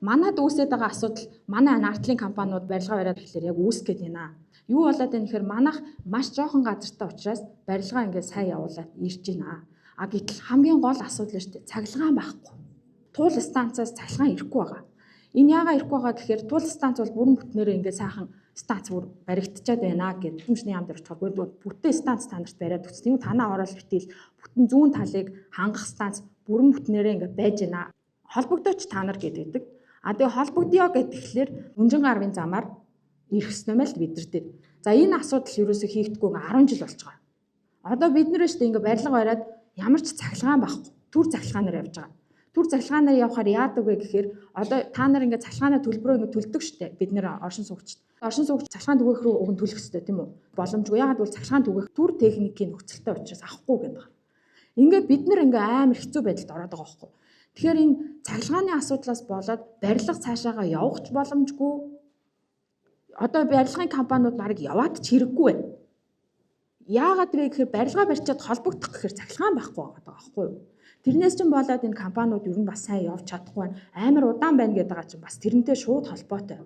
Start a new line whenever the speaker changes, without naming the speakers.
Манайд үүсээд байгаа асуудал манай артлын компаниуд барилга бариад гэхэлэр яг үүсгээд байна. Юу болоод байна гэхээр манайх маш жоохон газартай учраас барилгаа ингээд сайн явуулаад ирж байна. А гэтэл хамгийн гол асуудал нь шүү дээ. Цахилгаан байхгүй. Туул станцаас цахилгаан ирэхгүй байгаа. Энэ яагаад ирэхгүй байгаа гэхээр туул станц бол бүрэн бүтнээрээ ингээд сайхан станц бүр баригдчихад байна гэдэг. Түншний яамд орчих байхгүй. Бүтэн станц та нарт бариад өгч. Тийм танаа орол битэл бүтэн зүүн талыг хангах станц бүрэн бүтнээрээ ингээд байж байна. Холбогдооч та нар гэдэг. А тэгээ холбогдъё гэхэлэр өнжин гарвын замаар ирэх ёстой мэл бид нар дээр. За энэ асуудал ерөөсөө хийгдэггүй 10 жил болж байгаа. Одоо бид нэрээ штэ ингээ барилга бариад ямар ч цахилгаан байхгүй. Түр цахилгаанаар явж байгаа. Түр цахилгаанаар явахаар яадаг вэ гэхээр одоо та нар ингээ цахилгааны төлбөрөө ингээ төлдөг штэ. Бид нэр оршин суугчд. Оршин суугч цахилгаан түгээх рүү уг нь төлөх ёстой тийм үү? Боломжгүй. Яагаад гэвэл цахилгаан түгээх түр техникийн нөхцөлтэй учраас авахгүй гэдэг. Ингээ бид нар ингээ амар хэцүү байдалд ороод байгаа байхгүй. Тэгэхээр энэ цахилгааны асуудлаас болоод барилга цаашаага явах ч боломжгүй. Одоо барилгын компаниуд барыг яваад ч хэрэггүй байна. Яагаад вэ гэхээр барилга барьчаад холбогдох гэхээр цахилгаан байхгүй байгаа байхгүй юу? Тэрнээс ч болоод энэ компаниуд ер нь бас сайн явж чадахгүй байна. Амар удаан байна гэдэг байгаа чинь бас тэрнтэй шууд холбоотой.